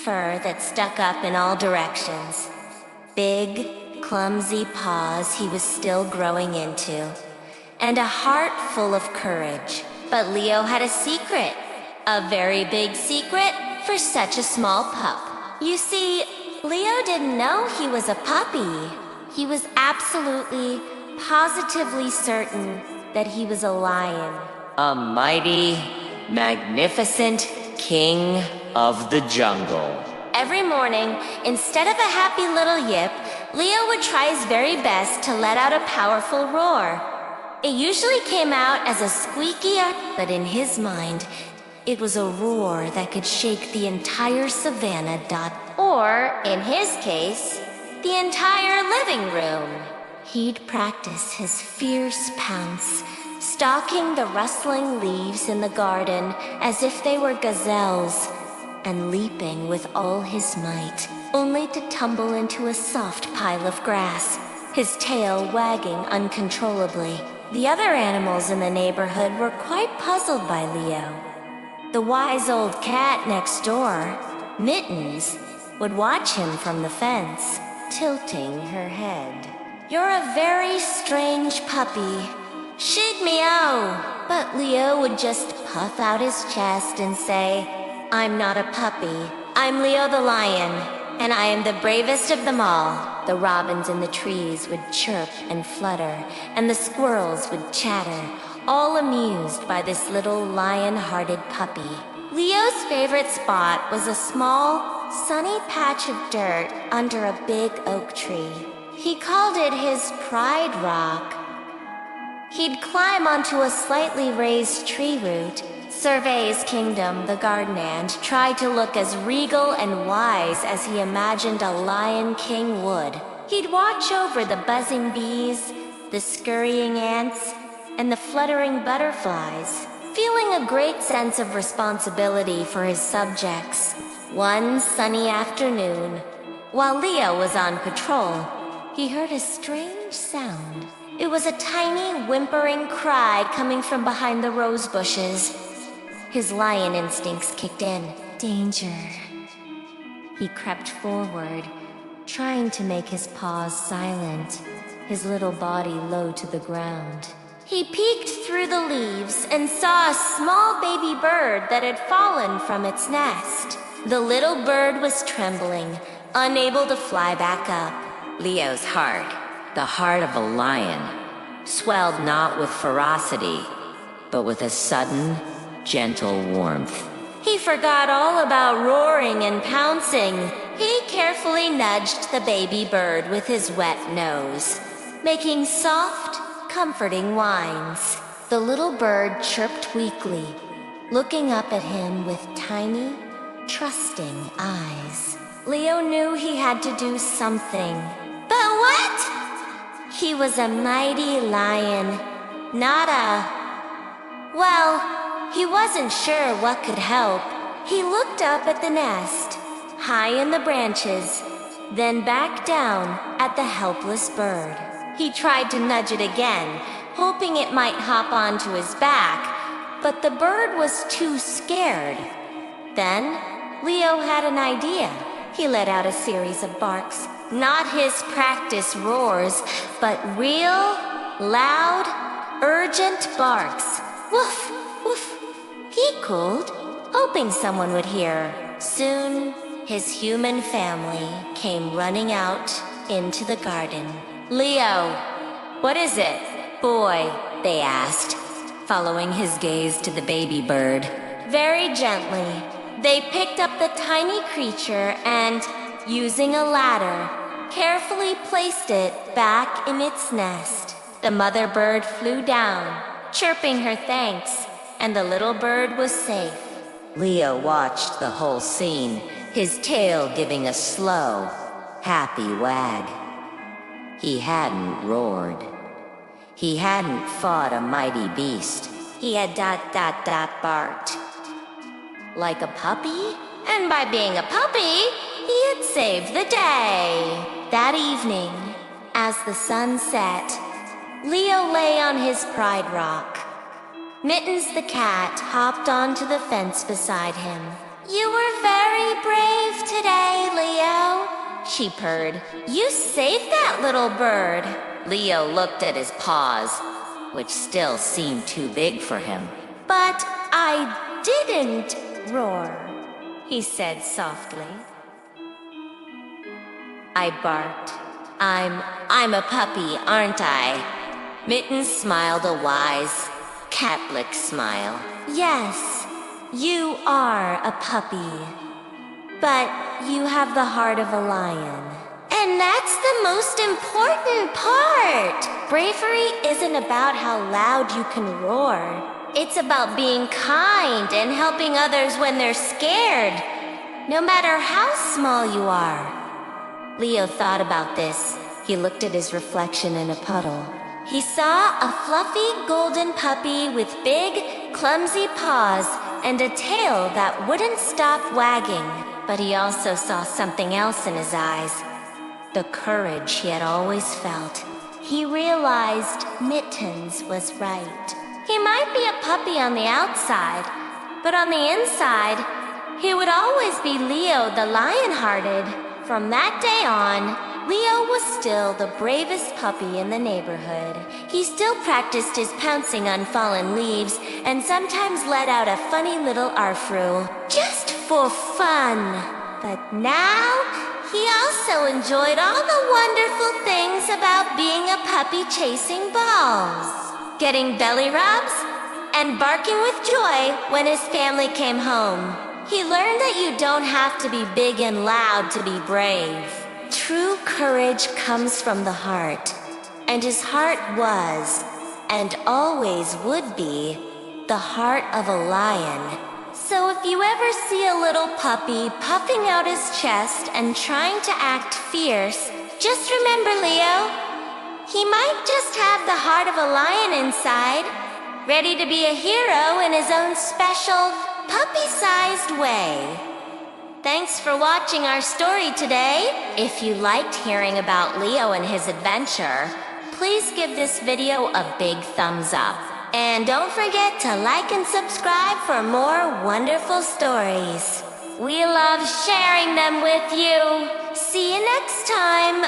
fur that stuck up in all directions. Big, clumsy paws he was still growing into, and a heart full of courage. But Leo had a secret. A very big secret for such a small pup. You see, Leo didn't know he was a puppy. He was absolutely, positively certain that he was a lion. A mighty, magnificent king of the jungle. Every morning, instead of a happy little yip, Leo would try his very best to let out a powerful roar. It usually came out as a squeaky, but in his mind, it was a roar that could shake the entire savannah. Or, in his case, the entire living room. He'd practice his fierce pounce, stalking the rustling leaves in the garden as if they were gazelles, and leaping with all his might, only to tumble into a soft pile of grass, his tail wagging uncontrollably. The other animals in the neighborhood were quite puzzled by Leo. The wise old cat next door, Mittens, would watch him from the fence, tilting her head. "You're a very strange puppy. She'd meow." But Leo would just puff out his chest and say, "I'm not a puppy. I'm Leo the lion, and I am the bravest of them all." The robins in the trees would chirp and flutter, and the squirrels would chatter, all amused by this little lion-hearted puppy. Leo's favorite spot was a small, sunny patch of dirt under a big oak tree. He called it his Pride Rock. He'd climb onto a slightly raised tree root, survey his kingdom, the garden, and try to look as regal and wise as he imagined a lion king would. He'd watch over the buzzing bees, the scurrying ants, and the fluttering butterflies, feeling a great sense of responsibility for his subjects. One sunny afternoon, while Leo was on patrol, he heard a strange sound. It was a tiny, whimpering cry coming from behind the rose bushes. His lion instincts kicked in. Danger. He crept forward, trying to make his paws silent, his little body low to the ground. He peeked through the leaves and saw a small baby bird that had fallen from its nest. The little bird was trembling, unable to fly back up. Leo's heart, the heart of a lion, swelled not with ferocity, but with a sudden, gentle warmth. He forgot all about roaring and pouncing. He carefully nudged the baby bird with his wet nose, making soft, comforting whines. The little bird chirped weakly, looking up at him with tiny, trusting eyes. Leo knew he had to do something. But what? He was a mighty lion, not a... Well, he wasn't sure what could help. He looked up at the nest, high in the branches, then back down at the helpless bird. He tried to nudge it again, hoping it might hop onto his back, but the bird was too scared. Then, Leo had an idea. He let out a series of barks, not his practice roars, but real, loud, urgent barks. Woof, woof. He called, hoping someone would hear. Soon, his human family came running out into the garden. "Leo, what is it, boy?" they asked, following his gaze to the baby bird. Very gently, they picked up the tiny creature and, using a ladder, carefully placed it back in its nest. The mother bird flew down, chirping her thanks, and the little bird was safe. Leo watched the whole scene, his tail giving a slow, happy wag. He hadn't roared. He hadn't fought a mighty beast. He had barked. Like a puppy? And by being a puppy, he had saved the day. That evening, as the sun set, Leo lay on his Pride Rock. Mittens the cat hopped onto the fence beside him. "You were very brave she purred. "You saved that little bird." Leo looked at his paws, which still seemed too big for him. "But I didn't roar," he said softly. I barked. I'm a puppy, aren't I? Mittens smiled a wise, cat-lick smile. "Yes, you are a puppy. But you have the heart of a lion. And that's the most important part. Bravery isn't about how loud you can roar. It's about being kind and helping others when they're scared, no matter how small you are." Leo thought about this. He looked at his reflection in a puddle. He saw a fluffy golden puppy with big, clumsy paws and a tail that wouldn't stop wagging. But he also saw something else in his eyes. The courage he had always felt. He realized Mittens was right. He might be a puppy on the outside, but on the inside, he would always be Leo the lion-hearted. From that day on, Leo was still the bravest puppy in the neighborhood. He still practiced his pouncing on fallen leaves and sometimes let out a funny little arfroo, just for fun. But now, he also enjoyed all the wonderful things about being a puppy chasing balls, getting belly rubs, and barking with joy when his family came home. He learned that you don't have to be big and loud to be brave. True courage comes from the heart, and his heart was, and always would be, the heart of a lion. So if you ever see a little puppy puffing out his chest and trying to act fierce, just remember, Leo, he might just have the heart of a lion inside, ready to be a hero in his own special, puppy-sized way. Thanks for watching our story today. If you liked hearing about Leo and his adventure, please give this video a big thumbs up. And don't forget to like and subscribe for more wonderful stories. We love sharing them with you. See you next time.